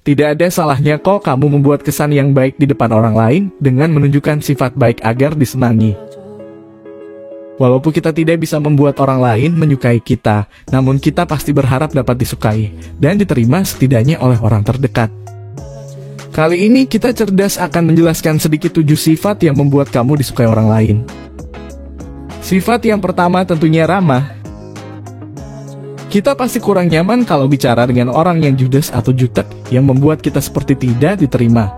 Tidak ada salahnya kok kamu membuat kesan yang baik di depan orang lain dengan menunjukkan sifat baik agar disenangi. Walaupun kita tidak bisa membuat orang lain menyukai kita, namun kita pasti berharap dapat disukai dan diterima setidaknya oleh orang terdekat. Kali ini kita cerdas akan menjelaskan sedikit 7 sifat yang membuat kamu disukai orang lain. Sifat yang pertama tentunya ramah. Kita pasti kurang nyaman kalau bicara dengan orang yang judes atau jutek yang membuat kita seperti tidak diterima.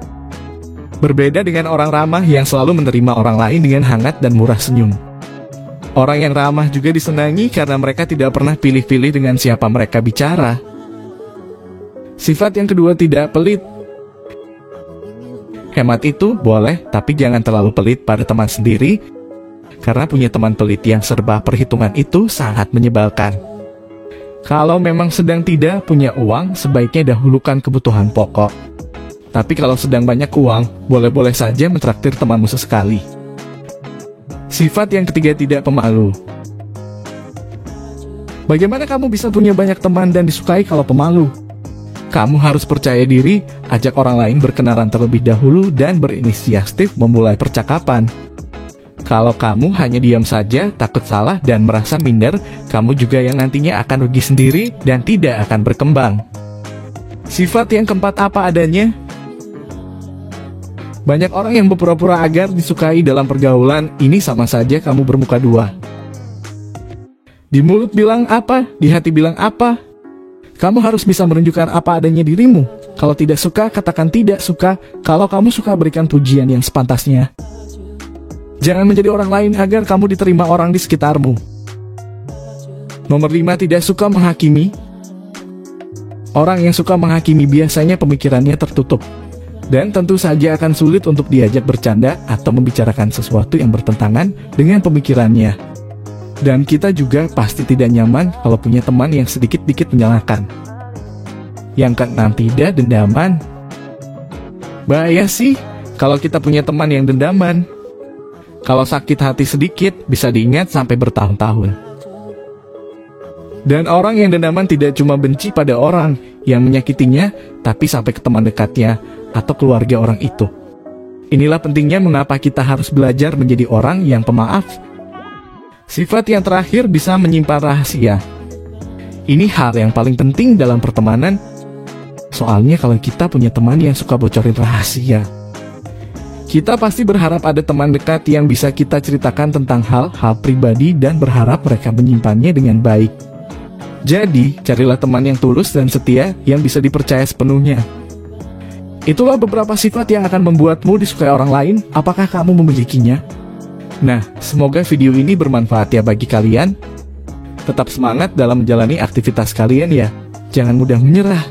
Berbeda dengan orang ramah yang selalu menerima orang lain dengan hangat dan murah senyum. Orang yang ramah juga disenangi karena mereka tidak pernah pilih-pilih dengan siapa mereka bicara. Sifat yang kedua tidak pelit. Hemat itu boleh, tapi jangan terlalu pelit pada teman sendiri, karena punya teman pelit yang serba perhitungan itu sangat menyebalkan. Kalau memang sedang tidak punya uang, sebaiknya dahulukan kebutuhan pokok. Tapi kalau sedang banyak uang, boleh-boleh saja mentraktir temanmu sesekali. Sifat yang ketiga tidak pemalu. Bagaimana kamu bisa punya banyak teman dan disukai kalau pemalu? Kamu harus percaya diri, ajak orang lain berkenalan terlebih dahulu dan berinisiatif memulai percakapan. Kalau kamu hanya diam saja, takut salah dan merasa minder, kamu juga yang nantinya akan rugi sendiri dan tidak akan berkembang. Sifat yang keempat apa adanya. Banyak orang yang berpura-pura agar disukai dalam pergaulan, ini sama saja kamu bermuka dua. Di mulut bilang apa, di hati bilang apa. Kamu harus bisa menunjukkan apa adanya dirimu. Kalau tidak suka, katakan tidak suka. Kalau kamu suka, berikan pujian yang sepantasnya. Jangan menjadi orang lain agar kamu diterima orang di sekitarmu. Nomor 5, tidak suka menghakimi. Orang yang suka menghakimi biasanya pemikirannya tertutup, dan tentu saja akan sulit untuk diajak bercanda atau membicarakan sesuatu yang bertentangan dengan pemikirannya. Dan kita juga pasti tidak nyaman kalau punya teman yang sedikit-dikit menyalahkan. Yang keenam, tidak dendaman. Bahaya sih kalau kita punya teman yang dendaman. Kalau sakit hati sedikit, bisa diingat sampai bertahun-tahun. Dan orang yang dendaman tidak cuma benci pada orang yang menyakitinya, tapi sampai ke teman dekatnya atau keluarga orang itu. Inilah pentingnya mengapa kita harus belajar menjadi orang yang pemaaf. Sifat yang terakhir bisa menyimpan rahasia. Ini hal yang paling penting dalam pertemanan. Soalnya kalau kita punya teman yang suka bocorin rahasia, kita pasti berharap ada teman dekat yang bisa kita ceritakan tentang hal-hal pribadi dan berharap mereka menyimpannya dengan baik. Jadi, carilah teman yang tulus dan setia yang bisa dipercaya sepenuhnya. Itulah beberapa sifat yang akan membuatmu disukai orang lain. Apakah kamu memilikinya? Nah, semoga video ini bermanfaat ya bagi kalian. Tetap semangat dalam menjalani aktivitas kalian ya. Jangan mudah menyerah.